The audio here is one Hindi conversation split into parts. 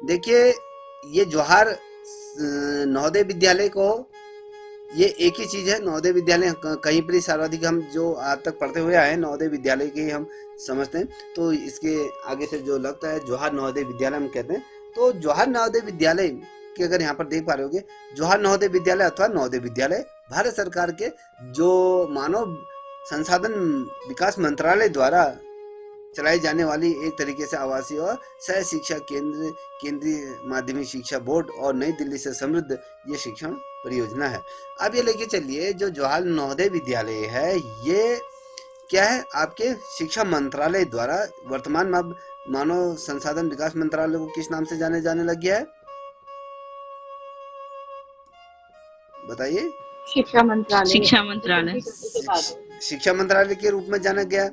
देखिए, ये जवाहर नवोदय विद्यालय को, ये एक ही चीज है। नवोदय विद्यालय कहीं पर ही सर्वाधिक हम जो आज तक पढ़ते हुए आए हैं, नवोदय विद्यालय के ही हम समझते हैं। तो इसके आगे से जो लगता है जवाहर नवोदय विद्यालय हम कहते हैं। तो जवाहर नवोदय विद्यालय की अगर यहाँ पर देख पा रहे होगे, जवाहर नवोदय विद्यालय अथवा नवोदय विद्यालय भारत सरकार के जो मानव संसाधन विकास मंत्रालय द्वारा चलाई जाने वाली एक तरीके से आवासीय और सह शिक्षा केंद्र, केंद्रीय माध्यमिक शिक्षा बोर्ड और नई दिल्ली से समृद्ध ये शिक्षण परियोजना है। अब ये लेके चलिए, जो जवाहर नवोदय विद्यालय है, ये क्या है, आपके शिक्षा मंत्रालय द्वारा वर्तमान में अब मानव संसाधन विकास मंत्रालय को किस नाम से जाने जाने लग गया है, बताइए। शिक्षा मंत्रालय। शिक्षा मंत्रालय। शिक्षा मंत्रालय के रूप में जाना गया।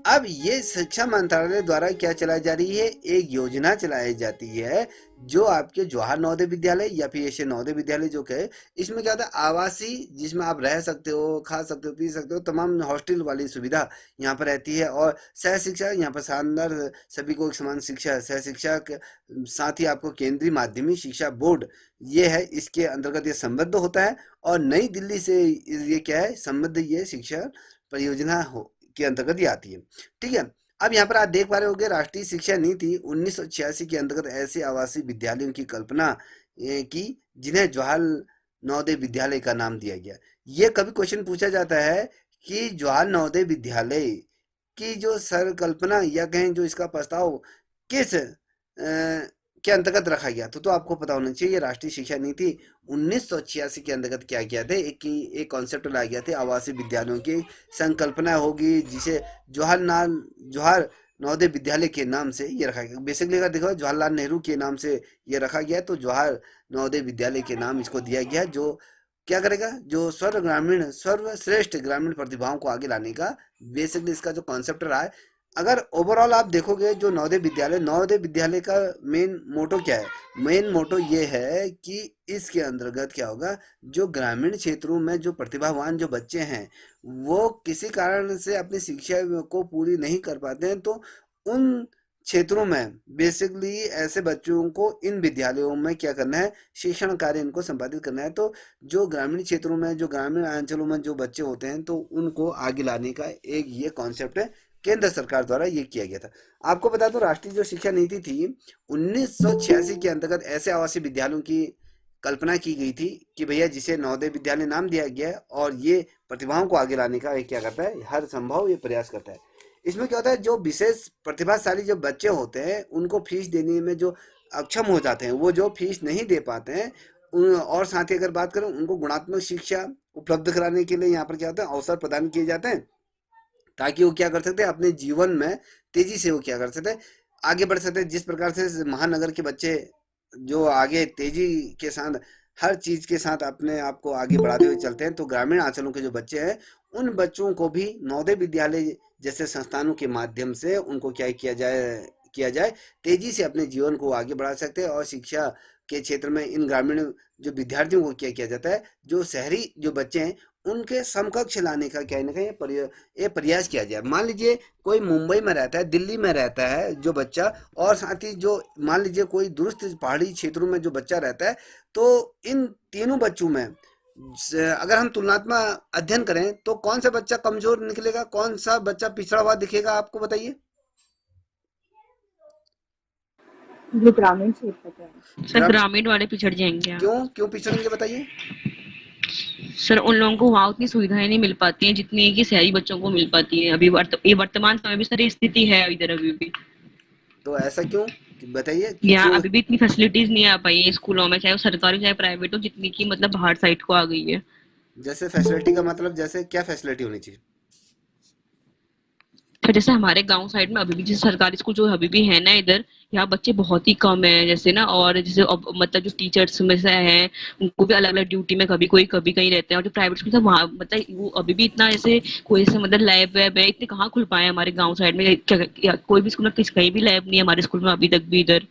अब ये शिक्षा मंत्रालय द्वारा क्या चलाई जा रही है, एक योजना चलाई जाती है जो आपके जवाहर नवोदय विद्यालय या फिर ऐसे नवोदय विद्यालय जो कहे, इसमें क्या होता है, आवासीय, जिसमें आप रह सकते हो, खा सकते हो, पी सकते हो, तमाम हॉस्टल वाली सुविधा यहाँ पर रहती है। और सह शिक्षा, यहाँ पर शानदार, सभी को एक समान शिक्षा, सह शिक्षा के साथ ही आपको केंद्रीय माध्यमिक शिक्षा बोर्ड ये है, इसके अंतर्गत ये संबद्ध होता है। और नई दिल्ली से ये क्या है, संबद्ध ये शिक्षा परियोजना हो के अंतर्गत ये आती है। ठीक है। अब यहाँ पर आप देख पा रहे होंगे, राष्ट्रीय शिक्षा नीति 1986 के अंतर्गत ऐसे आवासीय विद्यालयों की कल्पना की जिन्हें जवाहर नवोदय विद्यालय का नाम दिया गया। ये कभी क्वेश्चन पूछा जाता है कि जवाहर नवोदय विद्यालय की जो सरकल्पना या कहें जो इसका प्रस्ताव किस के अंतर्गत रखा गया, तो आपको पता होना चाहिए। राष्ट्रीय शिक्षा नीति 1986 के अंतर्गत क्या किया था, एक कॉन्सेप्ट लाया गया था, आवासीय विद्यालयों की संकल्पना होगी जिसे जवाहर नवोदय विद्यालय के नाम से ये रखा गया। बेसिकली अगर देखो, जवाहरलाल नेहरू के नाम से ये रखा गया, तो जवाहर नवोदय विद्यालय के नाम इसको दिया गया, जो क्या करेगा, जो सर्वश्रेष्ठ ग्रामीण प्रतिभाओं को आगे लाने का बेसिकली इसका जो कॉन्सेप्ट रहा है। अगर ओवरऑल आप देखोगे, जो नवोदय विद्यालय का मेन मोटो क्या है, मेन मोटो ये है कि इसके अंतर्गत क्या होगा, जो ग्रामीण क्षेत्रों में जो प्रतिभावान जो बच्चे हैं, वो किसी कारण से अपनी शिक्षा को पूरी नहीं कर पाते हैं, तो उन क्षेत्रों में बेसिकली ऐसे बच्चों को इन विद्यालयों में क्या करना है, शिक्षण कार्य इनको संपादित करना है। तो जो ग्रामीण क्षेत्रों में, जो ग्रामीण अंचलों में जो बच्चे होते हैं, तो उनको आगे लाने का एक ये कॉन्सेप्ट है, केंद्र सरकार द्वारा ये किया गया था। आपको बता दूं, राष्ट्रीय जो शिक्षा नीति थी 1986 के अंतर्गत ऐसे आवासीय विद्यालयों की कल्पना की गई थी कि भैया जिसे नवोदय विद्यालय नाम दिया गया है, और ये प्रतिभाओं को आगे लाने का क्या करता है, हर संभव ये प्रयास करता है। इसमें क्या होता है, जो विशेष प्रतिभाशाली जो बच्चे होते हैं, उनको फीस देने में जो अक्षम हो जाते हैं, वो जो फीस नहीं दे पाते हैं, और साथ ही अगर बात करें, उनको गुणात्मक शिक्षा उपलब्ध कराने के लिए यहाँ पर क्या होता है, अवसर प्रदान किए जाते हैं, ताकि वो क्या कर सकते हैं, अपने जीवन में तेजी से वो क्या कर सकते हैं, आगे बढ़ सकते हैं। जिस प्रकार से महानगर के बच्चे जो आगे तेजी के साथ हर चीज के साथ अपने आप को आगे बढ़ाते हुए चलते हैं, तो ग्रामीण अंचलों के जो बच्चे हैं, उन बच्चों को भी नवोदय विद्यालय जैसे संस्थानों के माध्यम से उनको क्या किया जाए, तेजी से अपने जीवन को आगे बढ़ा सकते हैं। और शिक्षा के क्षेत्र में इन ग्रामीण जो विद्यार्थियों को क्या किया जाता है, जो शहरी जो बच्चे हैं, उनके समकक्ष लाने का क्या ना कहीं ये प्रयास किया जाए। मान लीजिए कोई मुंबई में रहता है, दिल्ली में रहता है जो बच्चा, और साथ ही जो मान लीजिए कोई दूरस्थ पहाड़ी क्षेत्रों में जो बच्चा रहता है, तो इन तीनों बच्चों में अगर हम तुलनात्मक अध्ययन करें, तो कौन सा बच्चा कमजोर निकलेगा, कौन सा बच्चा पिछड़ा हुआ दिखेगा, आपको बताइए। जो ग्रामीण क्षेत्र के हैं। सर ग्रामीण वाले पिछड़ जाएंगे। क्यों पिछड़ेंगे, बताइए। सर उन लोगों को वहाँ उतनी सुविधाएं नहीं मिल पाती हैं जितनी कि शहरी बच्चों को मिल पाती है। अभी ये वर्तमान समय में सर स्थिति है इधर अभी भी। तो ऐसा क्यों, बताइए कि यहाँ क्यों। अभी भी इतनी फैसिलिटीज नहीं आ पाई है स्कूलों में, चाहे वो सरकारी चाहे प्राइवेट हो, जितनी की मतलब बाहर साइड को आ गई है। जैसे फैसिलिटी का मतलब, जैसे क्या फैसिलिटी होनी चाहिए। फिर जैसे हमारे गांव साइड में अभी भी जैसे सरकारी स्कूल जो अभी भी है ना इधर, यहाँ बच्चे बहुत ही कम है जैसे ना। और जैसे मतलब जो टीचर्स में से हैं, उनको भी अलग अलग ड्यूटी में कभी कोई कभी कहीं रहते हैं। और जो प्राइवेट स्कूल था वहाँ मतलब वो अभी भी इतना ऐसे कोई ऐसे मतलब लैब वैब है इतने कहाँ खुल पाए हमारे गाँव साइड में। कोई भी स्कूल में कहीं भी लैब नहीं है हमारे स्कूल में अभी तक भी इधर,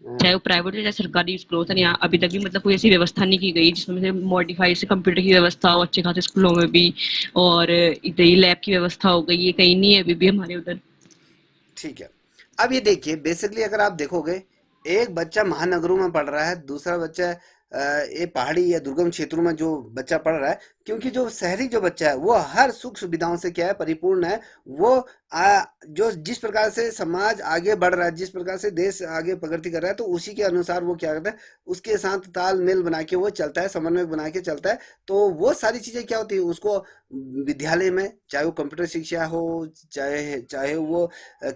चाहे वो प्राइवेट या सरकारी स्कूल हो। यहाँ अभी तक भी मतलब कोई ऐसी व्यवस्था नहीं की गई जिसमें से मॉडिफाई से कंप्यूटर की व्यवस्था हो अच्छे खासे स्कूलों में भी, और इधर ही लैब की व्यवस्था हो गई, ये कहीं नहीं है अभी भी हमारे उधर। ठीक है। अब ये देखिए, बेसिकली अगर आप देखोगे, एक बच्चा महानगरों में पढ़ रहा है, दूसरा बच्चा ये पहाड़ी या दुर्गम क्षेत्रों में जो बच्चा पढ़ रहा है, क्योंकि जो शहरी जो बच्चा है वो हर सुख सुविधाओं से क्या है, परिपूर्ण है। वो जो जिस प्रकार से समाज आगे बढ़ रहा है, जिस प्रकार से देश आगे प्रगति कर रहा है, तो उसी के अनुसार वो क्या करता है, उसके साथ तालमेल बना के वो चलता है, समन्वय बना के चलता है। तो वो सारी चीजें क्या होती है, उसको विद्यालय में, चाहे वो कंप्यूटर शिक्षा हो, चाहे चाहे वो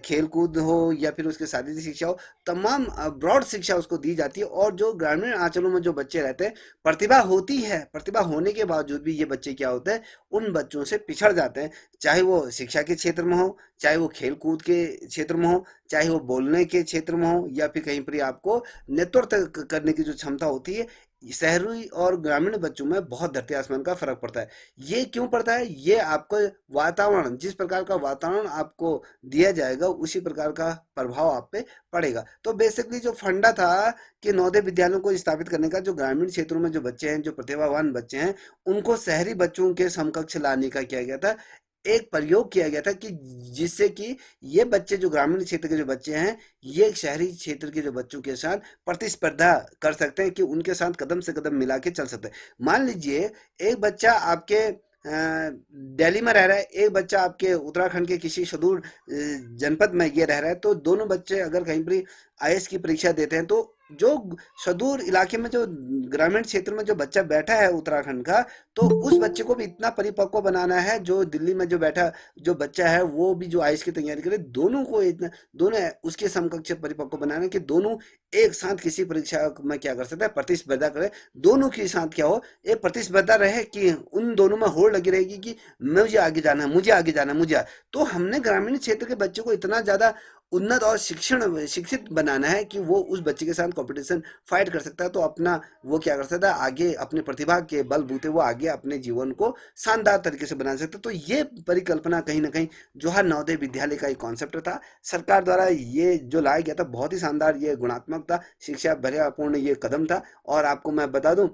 खेल कूद हो, या फिर उसके शारीरिक शिक्षा हो, तमाम ब्रॉड शिक्षा उसको दी जाती है। और जो ग्रामीण अंचलों में जो बच्चे रहते हैं, प्रतिभा होती है, प्रतिभा होने के बावजूद भी ये बच्चे क्या होते हैं, उन बच्चों से पिछड़ जाते हैं। चाहे वो शिक्षा के क्षेत्र में हो, चाहे वो खेल कूद के क्षेत्र में हो, चाहे वो बोलने के क्षेत्र में हो, या फिर कहीं पर आपको नेतृत्व करने की जो क्षमता होती है, शहरी और ग्रामीण बच्चों में बहुत धरती आसमान का फर्क पड़ता है। ये क्यों पड़ता है? ये आपको वातावरण, जिस प्रकार का वातावरण आपको दिया जाएगा, उसी प्रकार का प्रभाव आप पे पड़ेगा। तो बेसिकली जो फंडा था कि नवोदय विद्यालयों को स्थापित करने का, जो ग्रामीण क्षेत्रों में जो बच्चे हैं, जो प्रतिभावान बच्चे हैं, उनको शहरी बच्चों के समकक्ष लाने का किया गया था, एक प्रयोग किया गया था, कि जिससे कि ये बच्चे, जो ग्रामीण क्षेत्र के जो बच्चे हैं, ये शहरी क्षेत्र के जो बच्चों के साथ प्रतिस्पर्धा कर सकते हैं, कि उनके साथ कदम से कदम मिला के चल सकते हैं। मान लीजिए एक बच्चा आपके दिल्ली में रह रहा है, एक बच्चा आपके उत्तराखंड के किसी सुदूर जनपद में ये रह रहा है, तो दोनों बच्चे अगर कहीं पर आईएएस की परीक्षा देते हैं, तो जो सुदूर इलाके में, जो ग्रामीण क्षेत्र में जो बच्चा बैठा है उत्तराखंड का, तो उस बच्चे को भी इतना परिपक्व बनाना है, जो दिल्ली में जो बैठा जो बच्चा है, वो भी जो आईएएस की तैयारी करे, दोनों को इतना, दोनों उसके समकक्ष परिपक्व बनाना है, कि दोनों एक साथ किसी परीक्षा में क्या कर सकता है, प्रतिस्पर्धा करे। दोनों के साथ क्या हो, एक प्रतिस्पर्धा रहे, कि उन दोनों में होड़ लगी रहेगी कि मुझे आगे जाना है, मुझे आगे जाना है, मुझे तो हमने ग्रामीण क्षेत्र के बच्चों को इतना ज्यादा उन्नत और शिक्षित बनाना है, कि वो उस बच्चे के साथ कंपटीशन फाइट कर सकता है। तो अपना वो क्या कर सकता है, आगे अपने प्रतिभा के बलबूते वो आगे अपने जीवन को शानदार तरीके से बना सकता है। तो ये परिकल्पना कहीं ना कहीं जवाहर नवोदय विद्यालय का एक कॉन्सेप्ट था, सरकार द्वारा ये जो लाया गया था, बहुत ही शानदार, ये गुणात्मक था, शिक्षा भर्यापूर्ण ये कदम था। और आपको मैं बता दूं,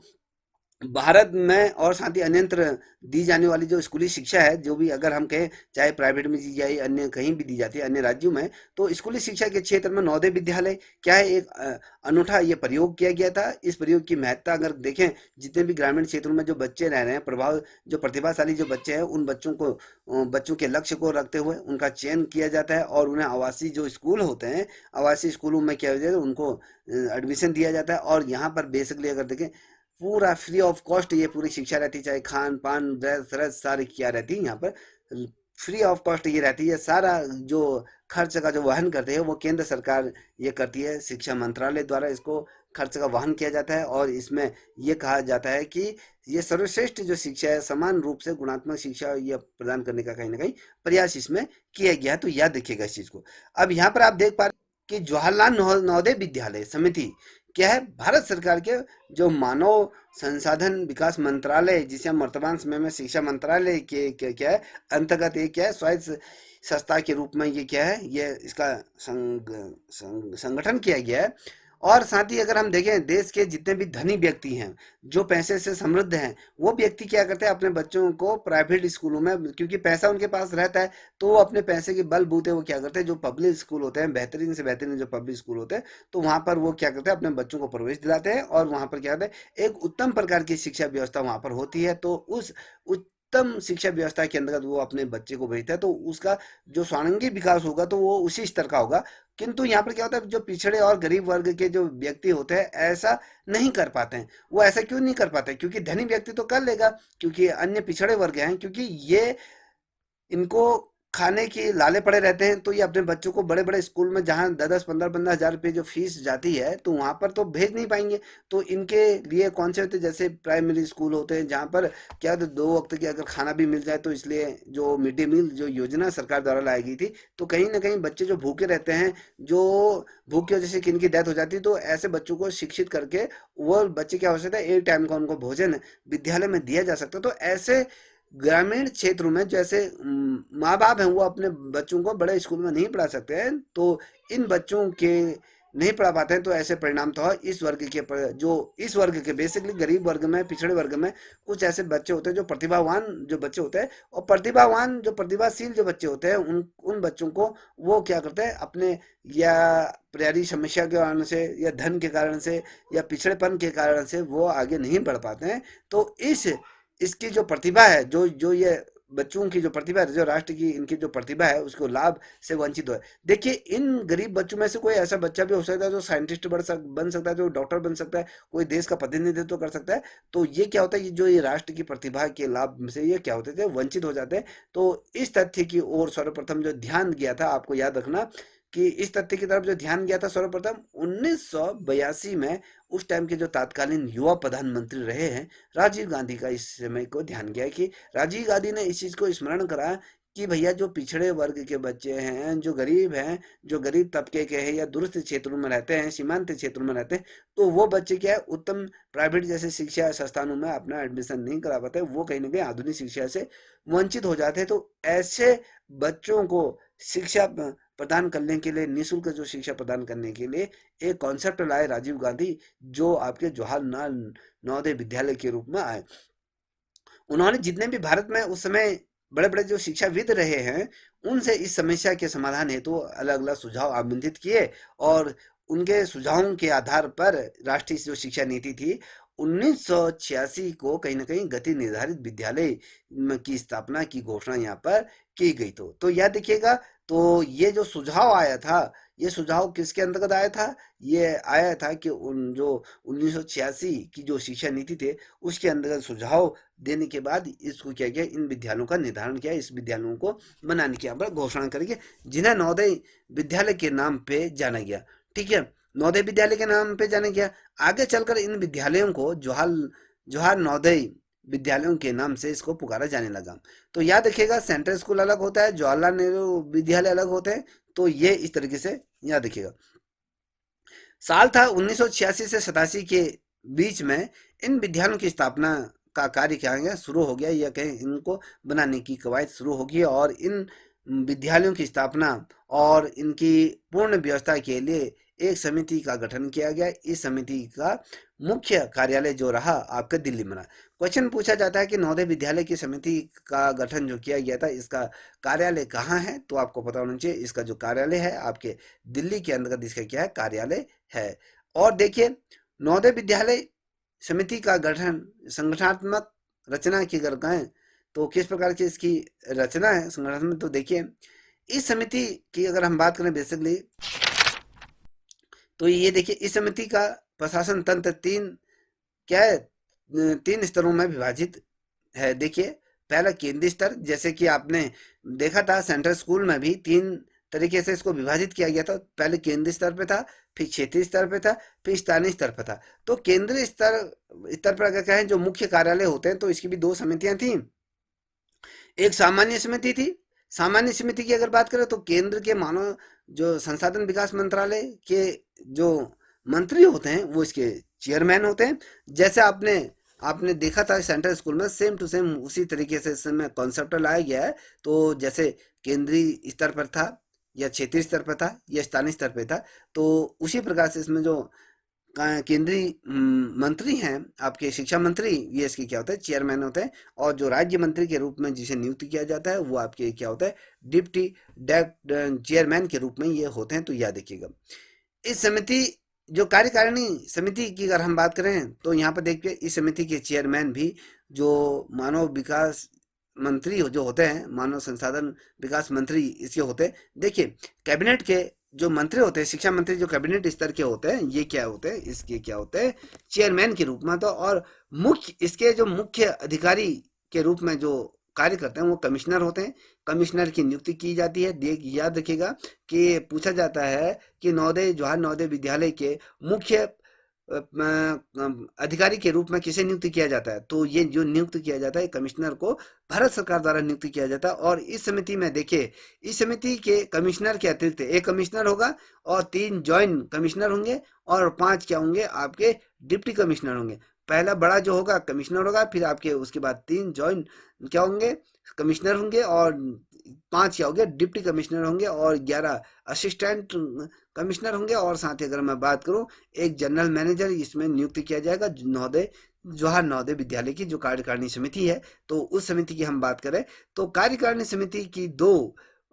भारत में और साथ ही अन्यत्र दी जाने वाली जो स्कूली शिक्षा है, जो भी अगर हम कहें, चाहे प्राइवेट में दी जाए, अन्य कहीं भी दी जाती है, अन्य राज्यों में, तो स्कूली शिक्षा के क्षेत्र में नवोदय विद्यालय क्या है, एक अनूठा ये प्रयोग किया गया था। इस प्रयोग की महत्ता अगर देखें, जितने भी ग्रामीण क्षेत्रों में जो बच्चे रह रहे हैं, जो प्रतिभाशाली जो बच्चे हैं, उन बच्चों को, बच्चों के लक्ष्य को रखते हुए उनका चयन किया जाता है, और उन्हें आवासीय जो स्कूल होते हैं, आवासीय स्कूलों में क्या हो जाता है, उनको एडमिशन दिया जाता है। और यहाँ पर बेसिकली अगर देखें, पूरा फ्री ऑफ कॉस्ट ये पूरी शिक्षा रहती है, चाहे खान पान ड्रेस व्रेस सारी क्या रहती है, यहाँ पर फ्री ऑफ कॉस्ट ये रहती है। सारा जो खर्च का जो वहन करते हैं, वो केंद्र सरकार ये करती है, शिक्षा मंत्रालय द्वारा इसको खर्च का वहन किया जाता है। और इसमें ये कहा जाता है कि ये सर्वश्रेष्ठ जो शिक्षा है, समान रूप से गुणात्मक शिक्षा यह प्रदान करने का कहीं ना कहीं प्रयास इसमें किया गया है। तो याद रखिएगा इस चीज को। अब यहाँ पर आप देख पा रहे हैं कि जवाहरलाल नवोदय विद्यालय समिति क्या है, भारत सरकार के जो मानव संसाधन विकास मंत्रालय, जिसे हम वर्तमान समय में शिक्षा मंत्रालय के क्या है अंतर्गत, ये क्या है, स्वायत्त संस्था के रूप में ये क्या है, ये इसका संगठन किया गया है। और साथ ही अगर हम देखें, देश के जितने भी धनी व्यक्ति हैं, जो पैसे से समृद्ध हैं, वो व्यक्ति क्या करते हैं, अपने बच्चों को प्राइवेट स्कूलों में, क्योंकि पैसा उनके पास रहता है, तो वो अपने पैसे के बल बूते वो क्या करते हैं, जो पब्लिक स्कूल होते हैं, बेहतरीन से बेहतरीन जो पब्लिक स्कूल होते हैं, तो वहाँ पर वो क्या करते हैं, अपने बच्चों को प्रवेश दिलाते हैं। और वहाँ पर क्या करते हैं, एक उत्तम प्रकार की शिक्षा व्यवस्था वहाँ पर होती है। तो उस उत्तम शिक्षा व्यवस्था के अंतर्गत वो अपने बच्चे को भेजता है, तो उसका जो स्वांगी विकास होगा, तो वो उसी स्तर का होगा। किंतु यहाँ पर क्या होता है, जो पिछड़े और गरीब वर्ग के जो व्यक्ति होते हैं, ऐसा नहीं कर पाते हैं। वो ऐसा क्यों नहीं कर पाते? क्योंकि धनी व्यक्ति तो कर लेगा, क्योंकि अन्य पिछड़े वर्ग हैं, क्योंकि ये इनको खाने की लाले पड़े रहते हैं, तो ये अपने बच्चों को बड़े बड़े स्कूल में, जहाँ 10-15 हजार रुपये जो फीस जाती है, तो वहाँ पर तो भेज नहीं पाएंगे। तो इनके लिए कौन से होते हैं, जैसे प्राइमरी स्कूल होते हैं, जहाँ पर क्या होता है, 2 वक्त की अगर खाना भी मिल जाए, तो इसलिए जो मिड डे मील जो योजना सरकार द्वारा लाई गई थी, तो कहीं ना कहीं बच्चे जो भूखे रहते हैं, जो भूख की वजह से किनकी डेथ हो जाती है, तो ऐसे बच्चों को शिक्षित करके वो बच्चे क्या हो सकता है, एक टाइम का उनको भोजन विद्यालय में दिया जा सकता है। तो ऐसे ग्रामीण क्षेत्रों में जैसे माँ बाप हैं, वो अपने बच्चों को बड़े स्कूल में नहीं पढ़ा सकते हैं, तो इन बच्चों के नहीं पढ़ा पाते हैं, तो ऐसे परिणाम तो है इस वर्ग के जो इस वर्ग के बेसिकली गरीब वर्ग में, पिछड़े वर्ग में कुछ ऐसे बच्चे होते हैं जो प्रतिभावान जो बच्चे होते हैं, और प्रतिभावान जो प्रतिभाशील जो बच्चे होते हैं उन बच्चों को वो क्या करते हैं, अपने या प्रारी समस्या के कारण से या धन के कारण से या पिछड़ेपन के कारण से वो आगे नहीं बढ़ पाते हैं। तो इसकी जो प्रतिभा है, जो जो ये बच्चों की जो प्रतिभा है, जो राष्ट्र की इनकी जो प्रतिभा है उसको लाभ से वंचित हो। देखिए इन गरीब बच्चों में से कोई ऐसा बच्चा भी हो सकता है जो साइंटिस्ट बन सकता है, जो डॉक्टर बन सकता है, कोई देश का प्रतिनिधित्व कर सकता है। तो ये क्या होता है, जो ये राष्ट्र की प्रतिभा के लाभ से ये क्या होते थे, वंचित हो जाते हैं। तो इस तथ्य की ओर सर्वप्रथम जो ध्यान गया था, आपको याद रखना कि इस तथ्य की तरफ जो ध्यान गया था सर्वप्रथम 1982 में, उस टाइम के जो तत्कालीन युवा प्रधानमंत्री रहे हैं राजीव गांधी का इस समय को ध्यान गया कि राजीव गांधी ने इस चीज को स्मरण करा कि भैया जो पिछड़े वर्ग के बच्चे हैं, जो गरीब हैं, जो गरीब तबके के हैं या दूरस्थ क्षेत्रों में रहते हैं, सीमांत क्षेत्रों में रहते हैं, तो वो बच्चे क्या है, उत्तम प्राइवेट जैसे शिक्षा संस्थानों में अपना एडमिशन नहीं करा पाते, वो कहीं ना कहीं आधुनिक शिक्षा से वंचित हो जाते हैं। तो ऐसे बच्चों को शिक्षा प्रदान करने के लिए, निःशुल्क जो शिक्षा प्रदान करने के लिए एक कॉन्सेप्ट लाए राजीव गांधी, जो आपके जवाहरलाल नवोदय विद्यालय के रूप में आए। उन्होंने जितने भी भारत में उस समय बड़े बड़े जो शिक्षाविद रहे हैं उनसे इस समस्या के समाधान हेतु तो अलग अलग सुझाव आमंत्रित किए, और उनके सुझावों के आधार पर राष्ट्रीय जो शिक्षा नीति थी 1986 को कहीं ना कहीं गति निर्धारित विद्यालय की स्थापना की घोषणा यहाँ पर की गई। तो याद देखिएगा, तो ये जो सुझाव आया था, ये सुझाव किसके अंतर्गत आया था, ये आया था कि उन जो 1986 की जो शिक्षा नीति थे उसके अंतर्गत सुझाव देने के बाद इसको क्या किया, इन विद्यालयों का निर्धारण किया, इस विद्यालयों को बनाने की यहाँ पर घोषणा करेंगे, जिन्हें नवोदय विद्यालय के नाम पे जाना गया। ठीक है, नवोदय विद्यालय के नाम पे जाना गया। आगे चलकर इन विद्यालयों को जवाहर नवोदय विद्यालयों के नाम से इसको पुकारा जाने लगा। तो याद रखिएगा, सेंट्रल स्कूल अलग होता है, जवाहरलाल नेहरू विद्यालय अलग होते हैं। तो ये इस तरीके से याद रखिएगा। साल था 1986 से 87 के बीच में इन विद्यालयों की स्थापना का कार्य क्या गया, शुरू हो गया, या कहें इनको बनाने की कवायद शुरू होगी, और इन विद्यालयों की स्थापना और इनकी पूर्ण व्यवस्था के लिए एक समिति का गठन किया गया। इस समिति का मुख्य कार्यालय जो रहा आपका दिल्ली में रहा। क्वेश्चन पूछा जाता है कि नवोदय विद्यालय की समिति का गठन जो किया गया था, इसका कार्यालय कहाँ है, तो आपको पता होना चाहिए इसका जो कार्यालय है आपके दिल्ली के अंतर्गत इसका क्या है, कार्यालय है। और देखिए नवोदय विद्यालय समिति का गठन, संगठनात्मक रचना की अगर कहें तो किस प्रकार की इसकी रचना है संगठनात्मक, तो देखिए इस समिति की अगर हम बात करें बेसिकली, तो ये देखिए इस समिति का प्रशासन तंत्र तीन स्तरों में विभाजित है। देखिए पहला केंद्रीय स्तर, जैसे कि आपने देखा था सेंट्रल स्कूल में भी 3 तरीके से इसको विभाजित किया गया था। पहले केंद्रीय स्तर पे था, फिर क्षेत्रीय स्तर पे था, फिर स्थानीय स्तर पे था। तो केंद्रीय स्तर पर अगर कहें जो मुख्य कार्यालय होते हैं, तो इसकी भी 2 समितियां थी। एक सामान्य समिति थी। सामान्य समिति की अगर बात करें तो केंद्र के मानव जो संसाधन विकास मंत्रालय के जो मंत्री होते हैं वो इसके चेयरमैन होते हैं। जैसे आपने देखा था सेंट्रल स्कूल में, सेम टू सेम उसी तरीके से इसमें कॉन्सेप्ट लाया गया है। तो जैसे केंद्रीय स्तर पर था या क्षेत्रीय स्तर पर था या स्थानीय स्तर पर था, तो उसी प्रकार से इसमें जो केंद्रीय मंत्री हैं आपके शिक्षा मंत्री, ये इसके क्या होता है, चेयरमैन होते हैं। और जो राज्य मंत्री के रूप में जिसे नियुक्त किया जाता है वो आपके क्या होता है, डिप्टी चेयरमैन के रूप में ये होते हैं। तो याद रखिएगा इस समिति जो कार्यकारिणी समिति की अगर हम बात करें तो यहाँ पर देखिए इस समिति के चेयरमैन भी जो मानव विकास मंत्री जो होते हैं, मानव संसाधन विकास मंत्री इसके होते हैं। देखिए कैबिनेट के जो मंत्री होते हैं, शिक्षा मंत्री जो कैबिनेट स्तर के होते हैं, ये क्या होते हैं, इसके क्या होते हैं, चेयरमैन के रूप में। तो और इसके जो मुख्य अधिकारी के रूप में जो कार्य करते हैं वो कमिश्नर होते हैं। कमिश्नर की नियुक्ति की जाती है। याद रखिएगा कि पूछा जाता है कि जवाहर नवोदय विद्यालय के मुख्य अधिकारी के रूप में किसे नियुक्त किया जाता है, तो ये जो नियुक्त किया जाता है कमिश्नर को भारत सरकार द्वारा नियुक्त किया जाता है। और इस समिति में देखिए इस समिति के कमिश्नर के अतिरिक्त एक कमिश्नर होगा और 3 जॉइंट कमिश्नर होंगे और 5 क्या होंगे, आपके डिप्टी कमिश्नर होंगे। पहला बड़ा जो होगा कमिश्नर होगा, फिर आपके उसके बाद 3 जॉइंट क्या होंगे, कमिश्नर होंगे, और 5 क्या होंगे, डिप्टी कमिश्नर होंगे, और 11 असिस्टेंट कमिश्नर होंगे, और साथ ही अगर मैं बात करूं एक जनरल मैनेजर इसमें नियुक्त किया जाएगा नवोदय जवाहर नवोदय विद्यालय की जो कार्यकारिणी समिति है। तो उस समिति की हम बात करें तो कार्यकारिणी समिति की 2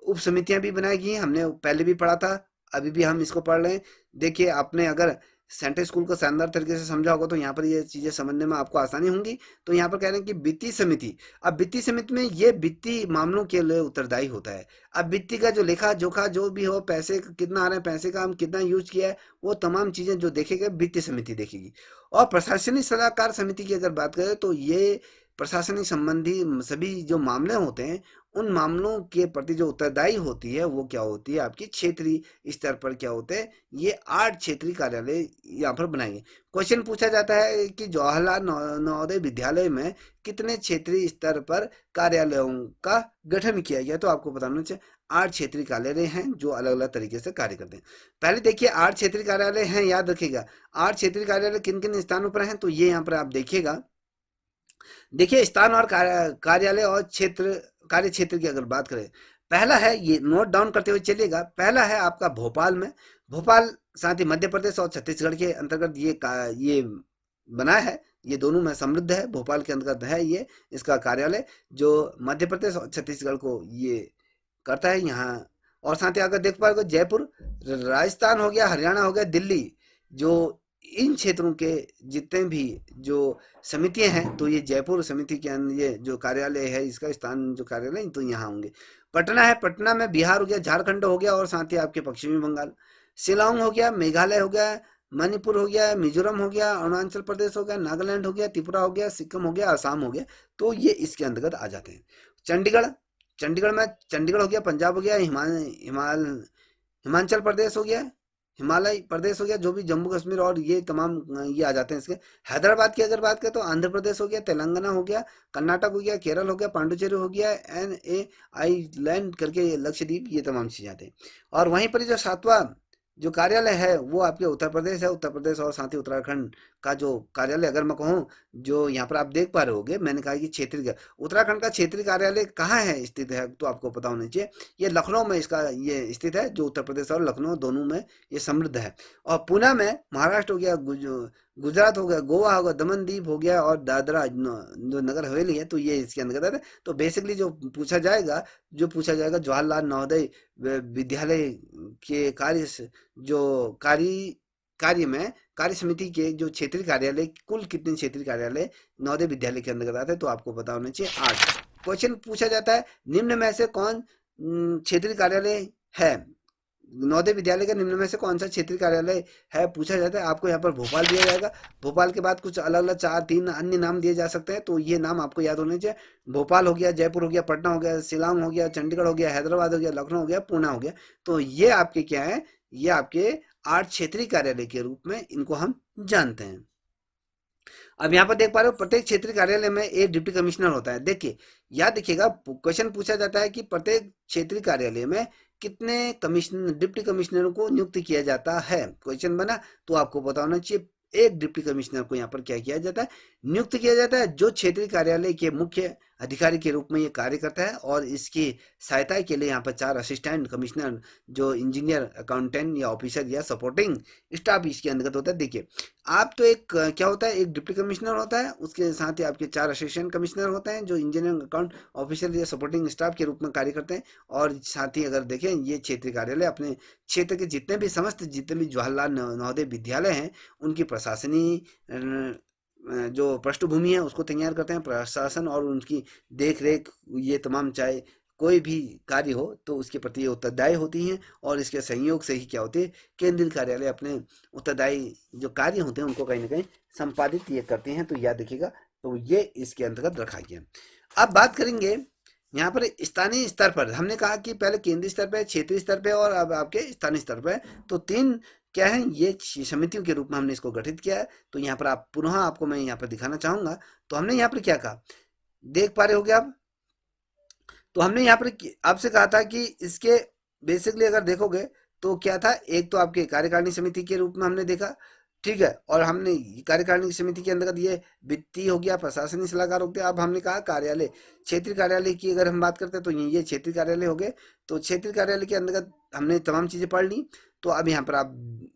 उप समितियां भी बनाई गई हैं। हमने पहले भी पढ़ा था, अभी भी हम इसको पढ़ रहे हैं। देखिए, आपने अगर सेंट्रल स्कूल को शानदार तरीके से समझा होगा तो यहाँ पर ये चीजें समझने में आपको आसानी होंगी। तो यहाँ पर कह रहे हैं कि वित्तीय समिति, अब वित्तीय समिति में ये वित्तीय मामलों के लिए उत्तरदायी होता है। अब वित्तीय का जो लेखा जोखा जो भी हो, पैसे कितना आ रहे हैं, पैसे का हम कितना यूज किया है, वो तमाम चीजें जो देखेगा वित्तीय समिति देखेगी। और प्रशासनिक सलाहकार समिति की अगर बात करें तो ये प्रशासनिक संबंधी सभी जो मामले होते हैं उन मामलों के प्रति जो उत्तरदायी होती है वो क्या होती है, आपकी क्षेत्रीय स्तर पर क्या होते हैं, ये 8 क्षेत्रीय कार्यालय यहाँ पर बनाएंगे। क्वेश्चन पूछा जाता है कि जवाहरलाल नवोदय विद्यालय में कितने क्षेत्रीय स्तर पर कार्यालयों का गठन किया गया, तो आपको बताना चाहिए 8 क्षेत्रीय कार्यालय हैं जो अलग अलग तरीके से कार्य करते हैं। पहले देखिए 8 क्षेत्रीय कार्यालय हैं, याद रखिएगा 8 क्षेत्रीय कार्यालय किन किन स्थानों पर हैं, तो ये यहाँ पर आप देखिएगा। देखिए, स्थान और कार्यालय और क्षेत्र, कार्य क्षेत्र की अगर बात करें, पहला है, ये नोट डाउन करते हुए चलिएगा, पहला है आपका भोपाल में, भोपाल साथ ही मध्य प्रदेश और छत्तीसगढ़ के अंतर्गत ये बना है, ये दोनों में समृद्ध है, भोपाल के अंतर्गत है ये इसका कार्यालय, जो मध्य प्रदेश और छत्तीसगढ़ को ये करता है यहाँ। और साथ ही अगर देख पाओगे जयपुर, राजस्थान हो गया, हरियाणा हो गया, दिल्ली, जो इन क्षेत्रों के जितने भी जो समितियां हैं तो ये जयपुर समिति के अंदर ये जो कार्यालय है इसका स्थान जो कार्यालय तो यहाँ होंगे। पटना है, पटना में बिहार हो गया, झारखंड हो गया, और साथ ही आपके पश्चिमी बंगाल। शिलांग हो गया, मेघालय हो गया, मणिपुर हो गया, मिजोरम हो गया, अरुणाचल प्रदेश हो गया, नागालैंड हो गया, त्रिपुरा हो गया, सिक्किम हो गया, असम हो गया, तो ये इसके अंतर्गत आ जाते हैं। चंडीगढ़, चंडीगढ़ में चंडीगढ़ हो गया, पंजाब हो गया, हिमाचल प्रदेश हो गया, हिमालय प्रदेश हो गया, जो भी जम्मू कश्मीर और ये तमाम ये आ जाते हैं इसके। हैदराबाद की अगर बात करें तो आंध्र प्रदेश हो गया, तेलंगाना हो गया, कर्नाटक हो गया, केरल हो गया, पांडुचेरी हो गया, NA आइलैंड करके लक्षद्वीप, ये तमाम चीजें आते हैं। और वहीं पर जो 7वां जो कार्यालय है वो आपके उत्तर प्रदेश है, उत्तर प्रदेश और साथ ही उत्तराखंड का जो कार्यालय अगर मैं कहूँ, जो यहाँ पर आप देख पा रहे होगे, मैंने कहा कि क्षेत्रीय, उत्तराखंड का क्षेत्रीय कार्यालय कहाँ है स्थित है, तो आपको पता होना चाहिए, ये लखनऊ में इसका ये स्थित है, जो उत्तर प्रदेश और लखनऊ दोनों में ये समृद्ध है। और पुणे में महाराष्ट्र हो गया, गुजरात हो गया, गोवा हो गया, दमन दीव हो गया, और दादरा जो नगर हवेली है तो ये इसके अंतर्गत है। तो बेसिकली जो पूछा जाएगा जवाहरलाल नवोदय विद्यालय के जो कार्य में कार्य समिति के जो क्षेत्रीय कार्यालय, कुल कितने क्षेत्रीय कार्यालय नवोदय विद्यालय के अंतर्गत आते हैं, तो आपको पता होना चाहिए 8। क्वेश्चन पूछा जाता है निम्न में से कौन क्षेत्रीय कार्यालय है, नवोदय विद्यालय का निम्न में से कौन सा क्षेत्रीय कार्यालय है पूछा जाता है। आपको यहाँ पर भोपाल दिया जाएगा, भोपाल के बाद कुछ अलग अलग 4-3 अन्य नाम दिए जा सकते हैं, तो ये नाम आपको याद होने चाहिए। भोपाल हो गया, जयपुर हो गया, पटना हो गया, शिलांग हो गया, चंडीगढ़ हो गया, हैदराबाद हो गया, लखनऊ हो गया, पुणे हो गया। तो ये आपके क्या है, ये आपके 8 क्षेत्रीय कार्यालय के रूप में इनको हम जानते हैं। अब यहाँ पर देख पा रहे हो प्रत्येक क्षेत्रीय कार्यालय में एक डिप्टी कमिश्नर होता है। देखिए, याद देखिएगा, क्वेश्चन पूछा जाता है कि प्रत्येक क्षेत्रीय कार्यालय में कितने डिप्टी कमिश्नरों को नियुक्त किया जाता है। क्वेश्चन बना तो आपको पता होना चाहिए, एक डिप्टी कमिश्नर को यहाँ पर क्या किया जाता है, नियुक्त किया जाता है, जो क्षेत्रीय कार्यालय के मुख्य अधिकारी के रूप में ये कार्य करता है। और इसकी सहायता के लिए यहाँ पर 4 असिस्टेंट कमिश्नर, जो इंजीनियर, अकाउंटेंट या ऑफिसर या सपोर्टिंग स्टाफ इसके अंतर्गत होता है। देखिए, आप तो एक क्या होता है, एक डिप्टी कमिश्नर होता है, उसके साथ ही आपके 4 असिस्टेंट कमिश्नर होते हैं जो इंजीनियर, अकाउंट ऑफिसर या सपोर्टिंग स्टाफ के रूप में कार्य करते हैं। और साथ ही अगर देखें, ये क्षेत्रीय कार्यालय अपने क्षेत्र के जितने भी जवाहरलाल नवोदय विद्यालय हैं उनकी प्रशासनिक जो पृष्ठभूमि है उसको तैयार करते हैं। प्रशासन और उनकी देख रेख, ये तमाम, चाहे कोई भी कार्य हो तो उसके प्रति उत्तरदायी होती हैं। और इसके सहयोग से ही क्या होते हैं, केंद्रीय कार्यालय अपने उत्तरदायी जो कार्य होते हैं उनको कहीं ना कहीं संपादित ये करते हैं। तो याद रखिएगा, तो ये इसके अंतर्गत रखा गया। अब बात करेंगे यहाँ पर स्थानीय स्तर पर। हमने कहा कि पहले केंद्रीय स्तर पे, क्षेत्रीय स्तर पे और अब आपके स्थानीय स्तर पे, तो 3 क्या है, ये समितियों के रूप में हमने इसको गठित किया है। तो यहाँ पर आप पुनः आपको मैं यहाँ पर दिखाना चाहूंगा। तो हमने यहाँ पर क्या कहा, देख पा रहे होगे आप, तो हमने यहाँ पर आपसे कहा था कि इसके बेसिकली अगर देखोगे तो क्या था, एक तो आपके कार्यकारिणी समिति के रूप में हमने देखा, ठीक है। और हमने कार्यकारिणी समिति के अंतर्गत ये वित्तीय हो गया, प्रशासनिक सलाहकार हो गया। अब हमने कहा कार्यालय, क्षेत्रीय कार्यालय की अगर हम बात करते हैं तो ये क्षेत्रीय कार्यालय हो गए। तो क्षेत्रीय कार्यालय के अंतर्गत हमने तमाम चीजें पढ़ ली। तो अब यहाँ पर आप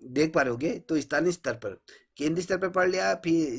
देख पा रहे होगे, तो स्थानीय स्तर पर, केंद्रीय स्तर पर पढ़ लिया, फिर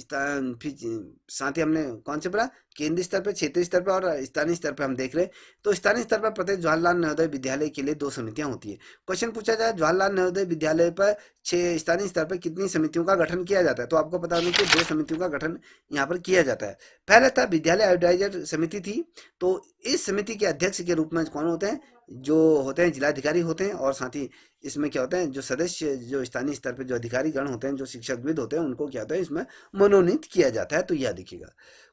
साथ ही हमने कौन से पढ़ा, केंद्रीय स्तर पर, क्षेत्रीय स्तर पर और स्थानीय स्तर पर हम देख रहे हैं। तो स्थानीय स्तर पर प्रत्येक जवाहरलाल नवोदय विद्यालय के लिए 2 समितियां होती है। क्वेश्चन पूछा जाए जवाहरलाल नवोदय विद्यालय पर 6 स्थानीय स्तर पर कितनी समितियों का गठन किया जाता है, तो आपको पता होना चाहिए 2 समितियों का गठन यहाँ पर किया जाता है। पहले था विद्यालय एडवाइजर समिति थी। तो इस समिति के अध्यक्ष के रूप में कौन होते हैं, जो होते हैं जिलाधिकारी होते हैं। और साथ ही इसमें क्या होता है, जो सदस्य जो स्थानीय स्तर पर जो अधिकारी गण होते हैं, जो शिक्षकविद होते हैं, उनको क्या होता है इसमें मनोनीत किया जाता है। तो यह देखिएगा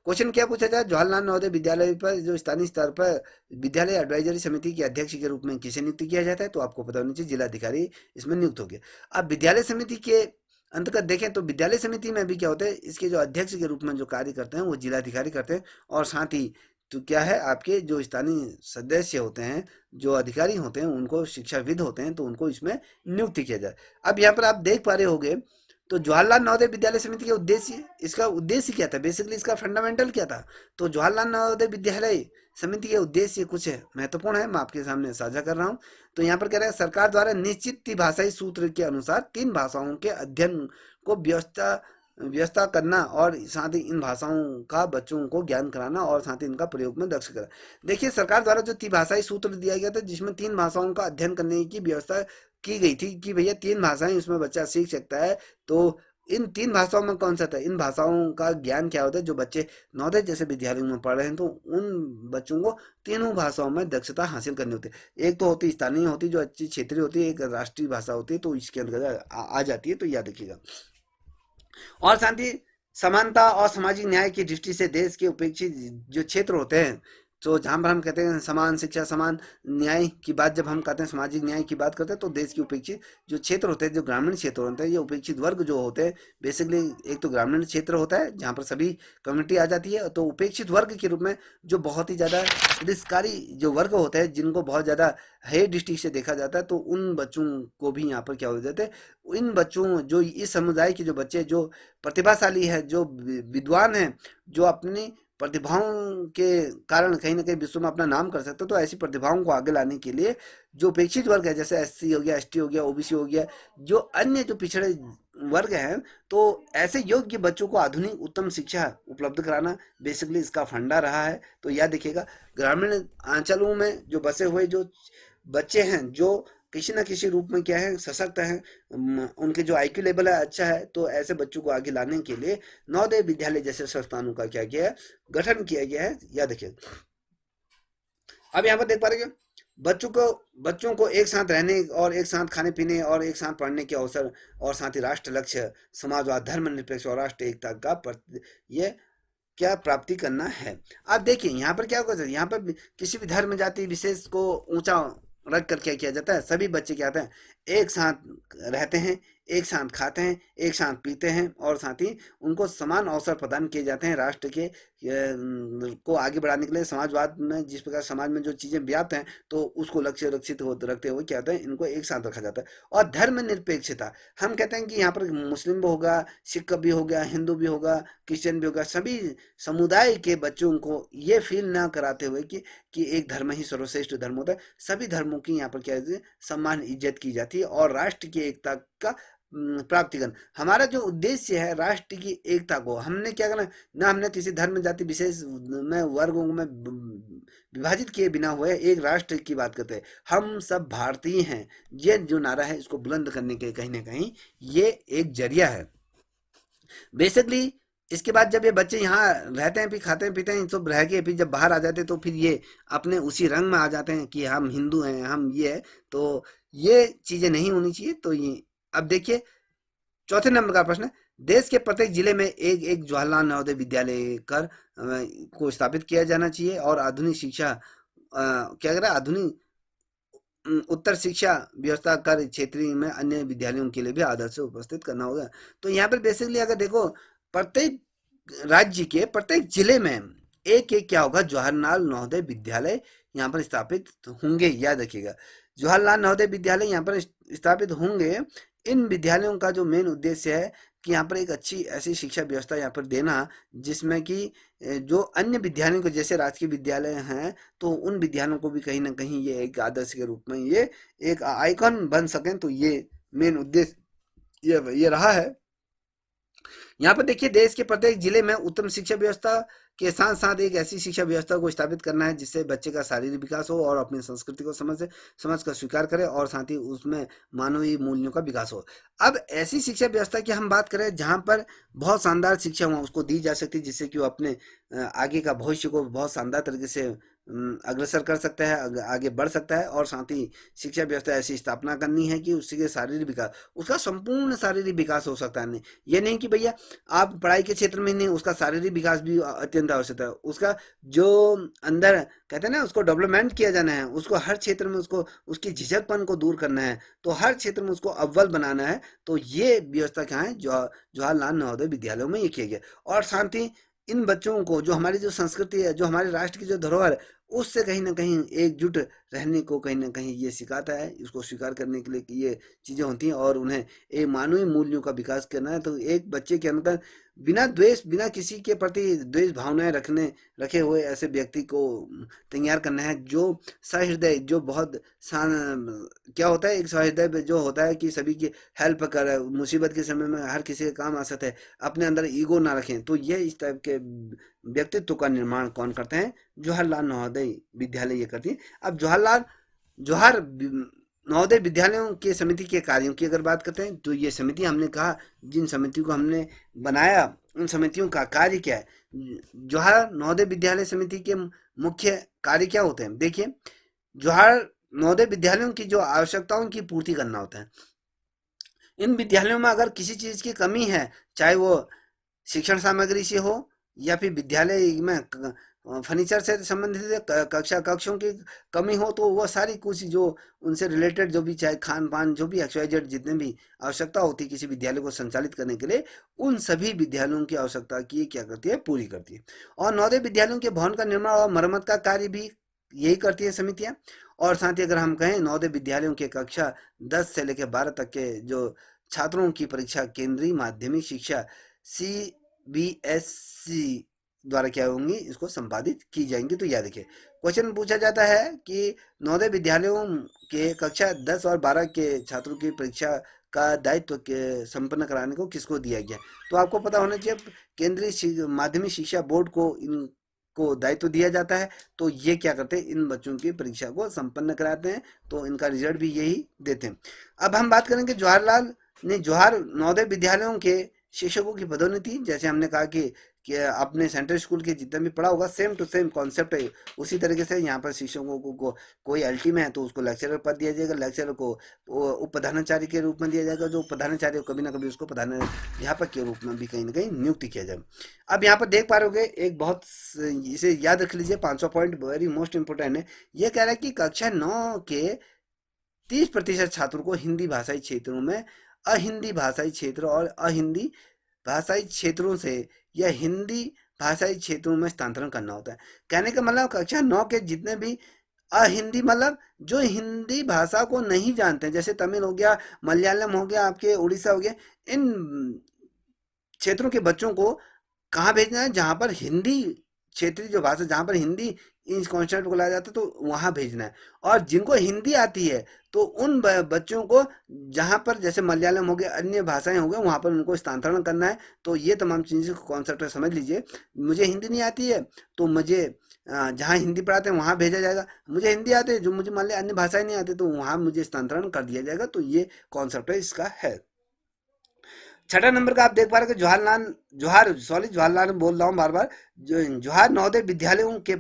क्वेश्चन क्या पूछा जाए, जवाहरलाल नवोदय विद्यालय पर जो स्थानीय स्तर पर विद्यालय एडवाइजरी समिति के अध्यक्ष के रूप में किसे नियुक्त किया जाता है, तो आपको पता होना चाहिए जिलाधिकारी इसमें नियुक्त हो गया। अब विद्यालय समिति के अंतर्गत देखें तो विद्यालय समिति में भी क्या होता है, इसके जो अध्यक्ष के रूप में जो कार्य करते हैं वो जिलाधिकारी करते हैं। और साथ ही तो क्या है, आपके जो स्थानीय सदस्य होते हैं, जो अधिकारी होते हैं, उनको शिक्षाविद होते हैं, तो उनको इसमें नियुक्त किया जाए। अब यहाँ पर आप देख पा रहे होंगे, तो जवाहरलाल नवोदय विद्यालय समिति के उद्देश्य, इसका उद्देश्य क्या था, बेसिकली इसका फंडामेंटल क्या था। तो जवाहरलाल नवोदय विद्यालय समिति के उद्देश्य कुछ महत्वपूर्ण है, मैं आपके सामने साझा कर रहा हूँ। तो यहाँ पर कह रहे हैं, सरकार द्वारा निश्चित भाषाई सूत्र के अनुसार 3 भाषाओं के अध्ययन को व्यवस्था करना और साथ ही इन भाषाओं का बच्चों को ज्ञान कराना और साथ ही इनका प्रयोग में दक्ष करना। देखिए, सरकार द्वारा जो 3 भाषाई सूत्र दिया गया था, जिसमें 3 भाषाओं का अध्ययन करने की व्यवस्था की गई थी कि भैया 3 भाषाएं उसमें बच्चा सीख सकता है। तो इन 3 भाषाओं में कौन सा था, इन भाषाओं का ज्ञान क्या होता है, जो बच्चे नवोदय जैसे विद्यालयों में पढ़ रहे हैं, तो उन बच्चों को तीनों भाषाओं में दक्षता हासिल करनी होती है। एक तो होती स्थानीय होती, जो अच्छी क्षेत्रीय होती है, एक राष्ट्रीय भाषा होती है, तो इसके अंतर्गत आ जाती है। तो याद रखिएगा। और साथ ही समानता और सामाजिक न्याय की दृष्टि से देश के उपेक्षित जो क्षेत्र होते हैं, तो जहाँ पर हम कहते हैं समान शिक्षा समान न्याय की बात, जब हम कहते हैं सामाजिक न्याय की बात करते हैं, तो देश की उपेक्षित जो क्षेत्र होते हैं, जो ग्रामीण क्षेत्र होते हैं, ये उपेक्षित वर्ग जो होते हैं, बेसिकली एक तो ग्रामीण क्षेत्र होता है जहाँ पर सभी कम्युनिटी आ जाती है। तो उपेक्षित वर्ग के रूप में जो बहुत ही ज़्यादा तिरस्कारी जो वर्ग होते हैं, जिनको बहुत ज़्यादा हेय दृष्टि से देखा जाता है, तो उन बच्चों को भी यहाँ पर क्या हो जाते हैं, इन बच्चों जो इस समुदाय के जो बच्चे जो प्रतिभाशाली है, जो विद्वान हैं, जो अपनी प्रतिभाओं के कारण कहीं ना कहीं विश्व में अपना नाम कर सकते हो, तो ऐसी प्रतिभाओं को आगे लाने के लिए जो उपेक्षित वर्ग है, जैसे एससी हो गया, एसटी हो गया, ओबीसी हो गया, जो अन्य जो पिछड़े वर्ग हैं, तो ऐसे योग्य बच्चों को आधुनिक उत्तम शिक्षा उपलब्ध कराना बेसिकली इसका फंडा रहा है। तो याद देखिएगा, ग्रामीण अंचलों में जो बसे हुए जो बच्चे हैं, जो किसी न किसी रूप में क्या है, सशक्त हैं, उनके जो आईक्यू लेवल है अच्छा है, तो ऐसे बच्चों को आगे लाने के लिए नवोदय विद्यालय जैसे संस्थानों का क्या किया है, गठन किया गया है। याद रखिए। अब यहाँ पर देख पा रहे हैं, बच्चों को एक साथ रहने और एक साथ खाने पीने और एक साथ पढ़ने के अवसर और साथ ही राष्ट्र लक्ष्य, समाजवाद, धर्मनिरपेक्ष और राष्ट्र एकता का ये क्या प्राप्ति करना है। अब देखिए यहाँ पर क्या होगा, यहाँ पर किसी भी धर्म जाति विशेष को ऊंचा रख कर क्या किया जाता है, सभी बच्चे क्या होते हैं, एक साथ रहते हैं, एक साथ खाते हैं, एक साथ पीते हैं और साथ ही उनको समान अवसर प्रदान किए जाते हैं राष्ट्र के को आगे बढ़ाने के लिए। समाजवाद में जिस प्रकार समाज में जो चीज़ें व्याप्त हैं, तो उसको लक्ष्य रक्षित रखते हुए क्या होता है, इनको एक साथ रखा जाता है। और धर्मनिरपेक्षता, हम कहते हैं कि यहाँ पर मुस्लिम भी होगा, सिख भी हो गया, हिंदू भी होगा, क्रिश्चियन भी होगा, सभी समुदाय के बच्चों को ये फील ना कराते हुए कि एक धर्म ही सर्वश्रेष्ठ धर्म होता है। सभी धर्मों की यहाँ पर क्या है, सम्मान इज्जत की जाती है और राष्ट्र की एकता का प्राप्ति करना हमारा जो उद्देश्य है। राष्ट्र की एकता को हमने क्या करना, ना हमने किसी धर्म जाति विशेष में वर्गों में विभाजित किए बिना हुए एक राष्ट्र की बात करते हैं। हम सब भारतीय हैं, ये जो नारा है इसको बुलंद करने के कहीं ना कहीं ये एक जरिया है बेसिकली। इसके बाद जब ये बच्चे यहाँ रहते हैं, फिर खाते हैं पीते हैं, सब रह के फिर जब बाहर आ जाते हैं, तो फिर ये अपने उसी रंग में आ जाते हैं कि हम हिंदू हैं, हम ये है। तो ये चीज़ें नहीं होनी चाहिए। तो ये अब देखिए, चौथे नंबर का प्रश्न है, देश के प्रत्येक जिले में एक एक जवाहरलाल नवोदय विद्यालय कर को स्थापित किया जाना चाहिए और आधुनिक शिक्षा क्या करें, आधुनिक उत्तर शिक्षा व्यवस्था कर क्षेत्रीय में अन्य विद्यालयों के लिए भी आदर्श उपस्थित करना होगा। तो यहाँ पर बेसिकली अगर देखो, प्रत्येक राज्य के प्रत्येक जिले में एक एक क्या होगा, जवाहरलाल नवोदय विद्यालय यहाँ पर स्थापित होंगे। याद रखिएगा, जवाहरलाल नवोदय विद्यालय यहाँ पर स्थापित होंगे। इन विद्यालयों का जो मेन उद्देश्य है कि यहाँ पर एक अच्छी ऐसी शिक्षा व्यवस्था यहाँ पर देना जिसमें कि जो अन्य विद्यालयों को जैसे राजकीय विद्यालय हैं तो उन विद्यालयों को भी कहीं ना कहीं ये एक आदर्श के रूप में ये एक आइकॉन बन सकें, तो ये मेन उद्देश्य ये रहा है। यहाँ पर देखिए, देश के प्रत्येक जिले में उत्तम शिक्षा व्यवस्था के साथ साथ एक ऐसी शिक्षा व्यवस्था को स्थापित करना है जिससे बच्चे का शारीरिक विकास हो और अपनी संस्कृति को समझ कर स्वीकार करे और साथ ही उसमें मानवीय मूल्यों का विकास हो। अब ऐसी शिक्षा व्यवस्था की हम बात करें जहाँ पर बहुत शानदार शिक्षा उसको दी जा सकती है जिससे कि वो अपने आगे का भविष्य को बहुत शानदार तरीके से अग्रसर कर सकता है, आगे बढ़ सकता है। और साथ ही शिक्षा व्यवस्था ऐसी स्थापना करनी है कि उसके शारीरिक विकास, उसका संपूर्ण शारीरिक विकास हो सकता है। नहीं ये नहीं कि भैया आप पढ़ाई के क्षेत्र में नहीं, उसका शारीरिक विकास भी अत्यंत आवश्यक है। उसका जो अंदर कहते हैं ना उसको डेवलपमेंट किया जाना है, उसको हर क्षेत्र में उसको उसकी झिझकपन को दूर करना है, तो हर क्षेत्र में उसको अव्वल बनाना है। तो ये व्यवस्था क्या है जवाहरलाल नवोदय विद्यालयों में ये किया गया। और साथ ही इन बच्चों को जो हमारी जो संस्कृति है, जो हमारे राष्ट्र की जो धरोहर है, उससे कहीं ना कहीं एकजुट रहने को कहीं ना कहीं ये सिखाता है। इसको स्वीकार करने के लिए कि ये चीज़ें होती हैं और उन्हें एक मानवीय मूल्यों का विकास करना है। तो एक बच्चे के अंदर बिना द्वेष, बिना किसी के प्रति द्वेष भावनाएं रखे हुए ऐसे व्यक्ति को तैयार करना है जो सहृदय, जो बहुत क्या होता है, एक सहृदय जो होता है कि सभी की हेल्प करे, मुसीबत के समय में हर किसी के काम आ सकते हैं, अपने अंदर ईगो ना रखें। तो ये इस टाइप के व्यक्तित्व का निर्माण कौन करते हैं? जवाहरलाल नवोदय विद्यालय ये करती है। अब जवाहर नवोदय विद्यालयों के समिति के कार्यों की अगर बात करते हैं तो ये समिति हमने कहा, जिन समितियों को हमने बनाया उन समितियों का कार्य क्या है? जवाहर नवोदय विद्यालय समिति के मुख्य कार्य क्या होते हैं? देखिए, जवाहर नवोदय विद्यालयों की जो आवश्यकताओं की पूर्ति करना होता है। इन विद्यालयों में अगर किसी चीज की कमी है, चाहे वो शिक्षण सामग्री से हो या फिर विद्यालय में फर्नीचर से संबंधित कक्षों की कमी हो, तो वह सारी कुछ जो उनसे रिलेटेड जो भी चाहे खान पान जो भी XYZ जितने भी आवश्यकता होती है किसी विद्यालय को संचालित करने के लिए, उन सभी विद्यालयों की आवश्यकता की क्या करती है? पूरी करती है। और नवोदय विद्यालयों के भवन का निर्माण और मरम्मत का कार्य भी यही करती है समितियां। और साथ ही अगर हम कहें नवोदय विद्यालयों के कक्षा 10 से लेकर 12 तक के जो छात्रों की परीक्षा केंद्रीय माध्यमिक शिक्षा CBSE द्वारा क्या होंगी, इसको संपादित की जाएंगी। तो याद रखिए, क्वेश्चन पूछा जाता है कि नवोदय विद्यालयों के कक्षा 10 और 12 के छात्रों की परीक्षा का दायित्व के संपन्न कराने को किसको दिया गया? तो आपको पता होना चाहिए केंद्रीय माध्यमिक शिक्षा बोर्ड को इनको दायित्व दिया जाता है। तो ये क्या करते हैं? इन बच्चों की परीक्षा को संपन्न कराते हैं, तो इनका रिजल्ट भी यही देते हैं। अब हम बात करेंगे जवाहर नवोदय विद्यालयों के शिक्षकों की पदोन्नति। जैसे हमने कहा कि अपने सेंट्रल स्कूल के जितना भी पढ़ा होगा सेम टू सेम कॉन्सेप्ट है, उसी तरीके से यहाँ पर शिक्षकों को कोई LT में है तो उसको लेक्चरर पद दिया जाएगा, लेक्चरर को उप प्रधानाचार्य के रूप में दिया जाएगा, जो प्रधानाचार्य कभी ना कभी उसको प्रधानाध्यापक के रूप में भी कहीं ना कहीं नियुक्ति किया जाए। अब यहाँ पर देख पा रहे एक बहुत, इसे याद रख लीजिए, 500 पॉइंट वेरी मोस्ट इंपोर्टेंट है। ये कह रहा है कि कक्षा 9 के 30% छात्रों को हिंदी भाषाई क्षेत्रों में अहिंदी भाषाई क्षेत्र और अहिंदी भाषाई क्षेत्रों से या हिंदी भाषाई क्षेत्रों में स्थानांतरण करना होता है। कहने का मतलब कक्षा 9 के जितने भी अहिंदी, मतलब जो हिंदी भाषा को नहीं जानते, जैसे तमिल हो गया, मलयालम हो गया, आपके उड़ीसा हो गया, इन क्षेत्रों के बच्चों को कहाँ भेजना है? जहाँ पर हिंदी क्षेत्रीय जो भाषा, जहाँ पर हिंदी इस कॉन्सेप्ट को लाया जाता है, तो वहाँ भेजना है। और जिनको हिंदी आती है तो उन बच्चों को जहाँ पर जैसे मलयालम हो गया, अन्य भाषाएं हो गए, वहाँ पर उनको स्थानांतरण करना है। तो ये तमाम चीज़ें कॉन्सेप्ट समझ लीजिए। मुझे हिंदी नहीं आती है तो मुझे जहाँ हिंदी पढ़ाते हैं वहाँ भेजा जाएगा, मुझे हिंदी आती है जो मुझे मान लिया अन्य भाषाएं नहीं आती तो वहाँ मुझे स्थानांतरण कर दिया जाएगा। तो ये कॉन्सेप्ट है इसका है। छठा नंबर का आप देख पा रहे जवाहरलाल बोल रहा हूँ बार बार, जवाहर नवोदय विद्यालयों के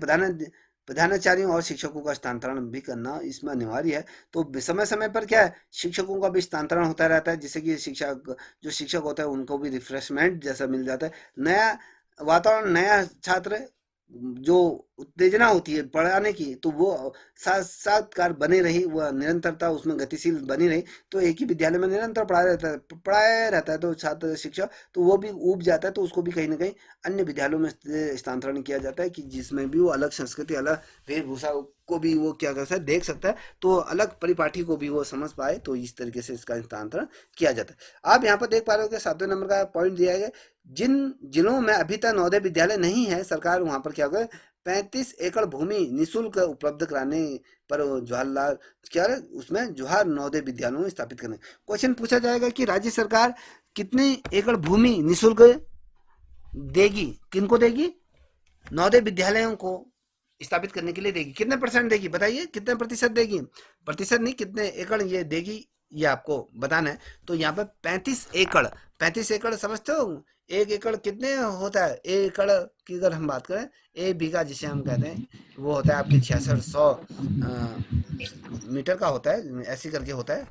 प्रधानाचार्यों और शिक्षकों का स्थानांतरण भी करना इसमें अनिवार्य है। तो समय समय पर क्या है, शिक्षकों का भी स्थानांतरण होता रहता है, जिससे कि जो शिक्षक होता है उनको भी रिफ्रेशमेंट जैसा मिल जाता है, नया वातावरण, नया छात्र, जो उत्तेजना होती है पढ़ाने की, तो वो साक्षात्कार बने रही, वह निरंतरता उसमें गतिशील बनी रही। तो एक ही विद्यालय में निरंतर पढ़ाया रहता है तो छात्र शिक्षक तो वो भी ऊब जाता है, तो उसको भी कहीं ना कहीं अन्य विद्यालयों में स्थानांतरण किया जाता है कि जिसमें भी वो अलग संस्कृति, अलग वेशभूषा को भी वो क्या कर सकता है, देख सकता है, तो अलग परिपाठी को भी वो समझ पाए, तो इस तरीके से इसका हस्तांतरण किया जाता है। आप यहाँ पर देख पा रहे हो कि 7वें नंबर का पॉइंट दिया गया, जिन जिलों में अभी तक नवोदय विद्यालय नहीं है, सरकार वहां पर क्या होगा, 35 एकड़ भूमि निःशुल्क उपलब्ध कराने पर जवाहरलाल क्या है, उसमें जवाहर नवोदय विद्यालयों स्थापित करने। क्वेश्चन पूछा जाएगा कि राज्य सरकार कितने एकड़ भूमि निःशुल्क देगी, किनको देगी, नवोदय विद्यालयों को स्थापित करने के लिए देगी। कितने परसेंट देगी बताइए, कितने प्रतिशत देगी, प्रतिशत नहीं कितने एकड़ ये देगी, ये आपको बताना है। तो यहाँ पर 35 एकड़, 35 एकड़ समझते हो, एक एकड़ कितने होता है, एक एकड़ की अगर हम बात करें, एक बीघा जिसे हम कहते हैं, वो होता है आपके 6600 मीटर का होता है, ऐसे करके होता है,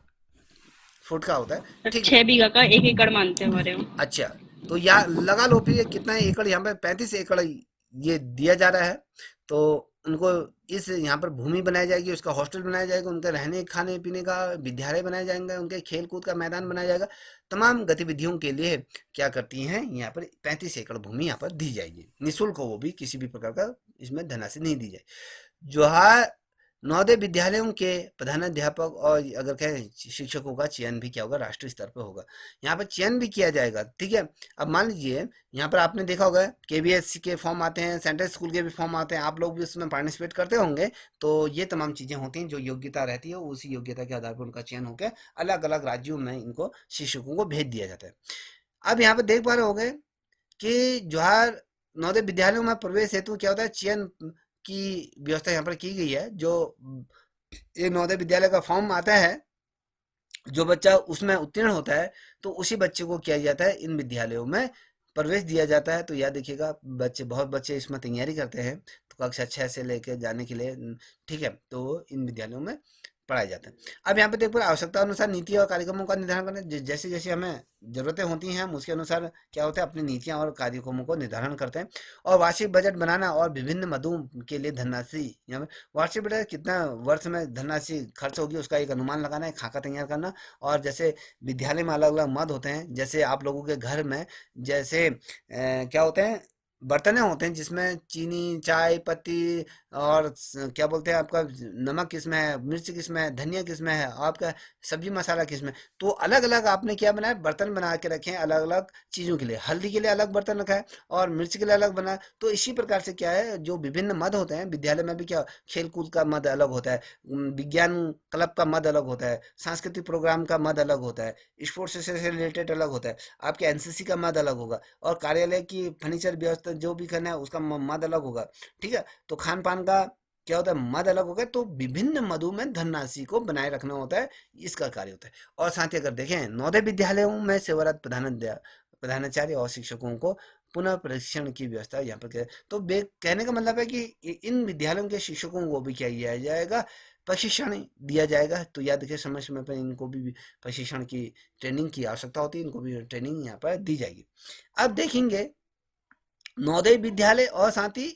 फुट का होता है, ठीक है। 6 बीघा का 1 एकड़ मानते हैं हमारे यहाँ। अच्छा, तो या लगा लो फिर ये कितना एकड़, यहाँ पे 35 एकड़ ये दिया जा रहा है, तो उनको इस यहाँ पर भूमि बनाई जाएगी, उसका हॉस्टल बनाया जाएगा, उनके रहने खाने पीने का विद्यालय बनाया जाएगा, उनके खेल कूद का मैदान बनाया जाएगा, तमाम गतिविधियों के लिए क्या करती हैं, यहाँ पर 35 एकड़ भूमि यहाँ पर दी जाएगी निःशुल्क, वो भी किसी भी प्रकार का इसमें धनराशि नहीं दी जाए। जवाहर नवोदय विद्यालयों के प्रधानाध्यापक और अगर कहें शिक्षकों का चयन भी क्या होगा, राष्ट्रीय स्तर पर होगा, यहाँ पर चयन भी किया जाएगा, ठीक है। अब मान लीजिए यहाँ पर आपने देखा होगा केवीएससी के फॉर्म आते हैं, सेंट्रल स्कूल के भी फॉर्म आते हैं, आप लोग भी उसमें पार्टिसिपेट करते होंगे, तो ये तमाम चीज़ें होती हैं, जो योग्यता रहती है उसी योग्यता के आधार पर उनका चयन होकर अलग अलग राज्यों में इनको शिक्षकों को भेज दिया जाता है। अब यहाँ पर देख पा रहे होंगे कि जवाहर नवोदय विद्यालयों में प्रवेश हेतु क्या होता है, चयन की व्यवस्था यहाँ पर की गई है। जो एक नवोदय विद्यालय का फॉर्म आता है, जो बच्चा उसमें उत्तीर्ण होता है, तो उसी बच्चे को किया जाता है इन विद्यालयों में प्रवेश दिया जाता है। तो याद रखिएगा, बहुत बच्चे इसमें तैयारी करते हैं, तो कक्षा 6 से लेकर जाने के लिए, ठीक है, तो इन विद्यालयों में पढ़ाया जाता है। अब यहाँ पे देखो, आवश्यकता अनुसार नीति और कार्यक्रमों का निर्धारण करने, जैसे जैसे हमें जरूरतें होती हैं, हम उसके अनुसार क्या होता है, अपनी नीतियाँ और कार्यक्रमों को निर्धारण करते हैं। और वार्षिक बजट बनाना और विभिन्न मदों के लिए धनराशि, यहाँ पे वार्षिक बजट कितना वर्ष में धनराशि खर्च होगी उसका एक अनुमान लगाना है, खाका तैयार करना। और जैसे विद्यालय में अलग अलग मद होते हैं, जैसे आप लोगों के घर में जैसे क्या होते हैं, बर्तन होते हैं जिसमें चीनी, चाय पत्ती और क्या बोलते हैं, आपका नमक किसमें है, मिर्च किसमें है, धनिया किसमें है, आपका सब्जी मसाला किसमें, तो अलग अलग आपने क्या बनाया, बर्तन बना के रखे हैं अलग अलग चीज़ों के लिए। हल्दी के लिए अलग बर्तन रखा है और मिर्च के लिए अलग बना है। तो इसी प्रकार से क्या है, जो विभिन्न मद होते हैं, विद्यालय में भी क्या खेल कूद का मद अलग होता है, विज्ञान क्लब का मद अलग होता है, सांस्कृतिक प्रोग्राम का मद अलग होता है, स्पोर्ट्स से रिलेटेड अलग होता है, आपके एनसीसी का मद अलग होगा, और कार्यालय की फर्नीचर व्यवस्था जो भी करना है उसका मद अलग होगा, ठीक है। तो खान पान का क्या होता है, मद अलग होगा। तो विभिन्न मदों में धनराशि को बनाए रखना होता है, इसका कार्य होता है। और साथ ही अगर देखें, नवोदय विद्यालयों में सेवारत प्रधानाचार्य और शिक्षकों को पुनः प्रशिक्षण की व्यवस्था यहाँ पर तो कहने का मतलब है कि इन विद्यालयों के शिक्षकों को भी क्या किया जाएगा, प्रशिक्षण दिया जाएगा। तो याद रखिए, समय समय पर इनको भी प्रशिक्षण की ट्रेनिंग की आवश्यकता होती है, इनको भी ट्रेनिंग यहाँ पर दी जाएगी। अब देखेंगे नवोदय विद्यालय और साथ ही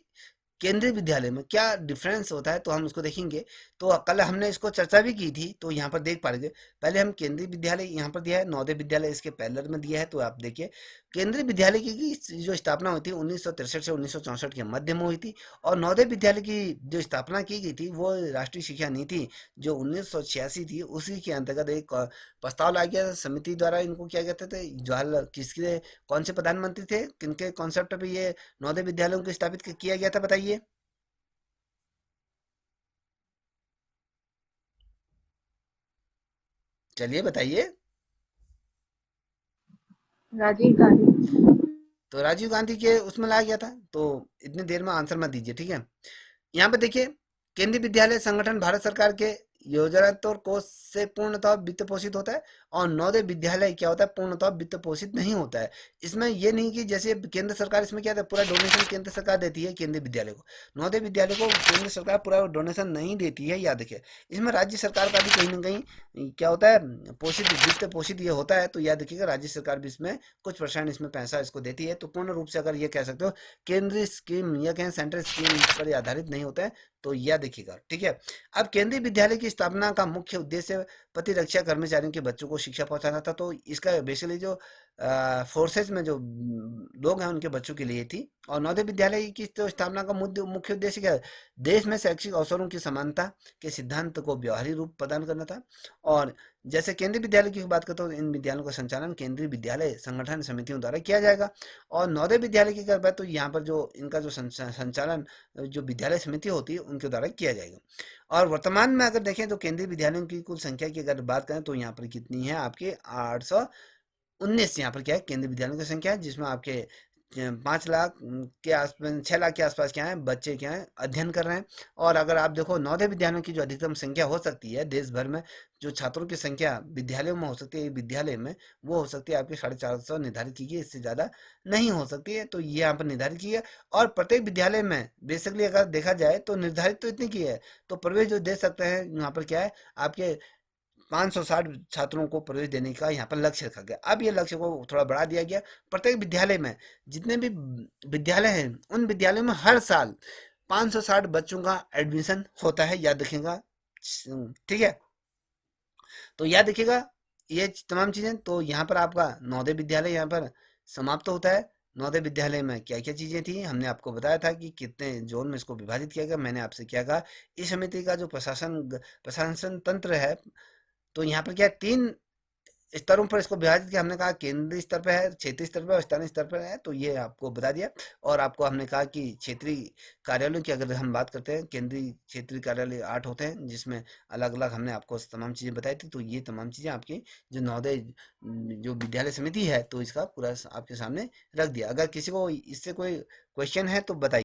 केंद्रीय विद्यालय में क्या डिफरेंस होता है, तो हम उसको देखेंगे। तो कल हमने इसको चर्चा भी की थी, तो यहाँ पर देख पा रहे, पहले हम केंद्रीय विद्यालय यहाँ पर दिया है, नवोदय विद्यालय इसके पैरेलल में दिया है। तो आप देखिए, केंद्रीय विद्यालय की जो स्थापना हुई थी 1963 से 1964 के मध्य में हुई थी, और नवोदय विद्यालय की जो स्थापना की गई थी वो राष्ट्रीय शिक्षा नीति जो 1986 थी, उसी के अंतर्गत एक प्रस्ताव लाया गया समिति द्वारा। इनको क्या कहते थे, जवाहरलाल किसके कौन से प्रधानमंत्री थे, किनके कॉन्सेप्ट पे ये नवोदय विद्यालयों को स्थापित किया गया था, बताइए। चलिए बताइए। राजीव गांधी। तो राजीव गांधी के उसमें लाया गया था। तो इतनी देर में आंसर मत दीजिए, ठीक है। यहाँ पे देखिए, केंद्रीय विद्यालय संगठन भारत सरकार के योजनात्मक कोष से पूर्णतः वित्त पोषित होता है, और नवोदय विद्यालय क्या होता है, पूर्णतः वित्त पोषित नहीं होता है। इसमें ये नहीं कि जैसे केंद्र सरकार इसमें क्या है, पूरा डोनेशन केंद्र सरकार देती है केंद्रीय विद्यालय को, नवोदय विद्यालय को केंद्र सरकार पूरा डोनेशन नहीं देती है, याद रखिए। इसमें राज्य सरकार का भी कहीं ना कहीं क्या होता है, पोषित वित्त पोषित ये होता है। तो याद रखिएगा, राज्य सरकार भी इसमें कुछ % इसमें पैसा इसको देती है। तो पूर्ण रूप से अगर ये कह सकते हो केंद्रीय स्कीम या कहें सेंट्रल स्कीम इस पर आधारित नहीं होता है, तो यह देखिएगा, ठीक है। अब केंद्रीय विद्यालय की स्थापना का मुख्य उद्देश्य प्रतिरक्षा कर्मचारियों के बच्चों को शिक्षा पहुंचाना था। तो इसका बेसिकली जो फोर्सेज में जो लोग हैं उनके बच्चों के लिए थी। और नवोदय विद्यालय की तो स्थापना का मुख्य उद्देश्य क्या है? देश में शैक्षिक अवसरों की समानता के सिद्धांत को व्यवहारिक रूप प्रदान करना था। और जैसे केंद्रीय विद्यालय की बात करते हो, इन विद्यालयों का संचालन केंद्रीय विद्यालय संगठन समितियों द्वारा किया जाएगा। और नवोदय विद्यालय की अगर बात तो यहाँ पर जो इनका जो संचालन जो विद्यालय समिति होती है उनके द्वारा किया जाएगा। और वर्तमान में अगर देखें तो केंद्रीय विद्यालयों की कुल संख्या की अगर बात करें तो यहाँ पर कितनी है? आपके 819 यहाँ पर क्या है? केंद्रीय विद्यालयों की संख्या है, जिसमें आपके 5 लाख के आसपास, 6 लाख के आसपास क्या है? बच्चे क्या है? अध्ययन कर रहे हैं। और अगर आप देखो नवोदय विद्यालयों की जो अधिकतम संख्या हो सकती है देश भर में, जो छात्रों की संख्या विद्यालयों में हो सकती है, विद्यालय में वो हो सकती है आपकी 450 निर्धारित की गई, इससे ज़्यादा नहीं हो सकती है। तो ये यहाँ पर निर्धारित की है। और प्रत्येक विद्यालय में बेसिकली अगर देखा जाए तो निर्धारित तो इतनी की है, तो प्रवेश जो दे सकते हैं यहाँ पर क्या है? आपके 560 छात्रों को प्रवेश देने का यहाँ पर लक्ष्य रखा गया। अब ये लक्ष्य को थोड़ा बढ़ा दिया गया। प्रत्येक विद्यालय में जितने भी विद्यालय हैं उन विद्यालयों में हर साल 560 बच्चों का एडमिशन होता है, याद रखिएगा। ठीक है, तो याद रखिएगा ये तमाम चीजें। तो यहाँ पर आपका नवोदय विद्यालय यहाँ पर समाप्त होता है। नवोदय विद्यालय में क्या क्या चीजें थी हमने आपको बताया था कि कितने जोन में इसको विभाजित किया गया। मैंने आपसे क्या कहा, इस समिति का जो प्रशासन तंत्र है, तो यहाँ पर क्या 3 स्तरों पर इसको विभाजित किया। हमने कहा केंद्रीय स्तर पर है, क्षेत्रीय स्तर पर और स्थानीय स्तर पर है, तो ये आपको बता दिया। और आपको हमने कहा कि क्षेत्रीय कार्यालयों की अगर हम बात करते हैं, केंद्रीय क्षेत्रीय कार्यालय 8 होते हैं, जिसमें अलग अलग हमने आपको तमाम चीज़ें बताई थी। तो ये तमाम चीज़ें आपकी जो नवोदय जो विद्यालय समिति है, तो इसका पूरा आपके सामने रख दिया। अगर किसी को इससे कोई क्वेश्चन है तो बताइए।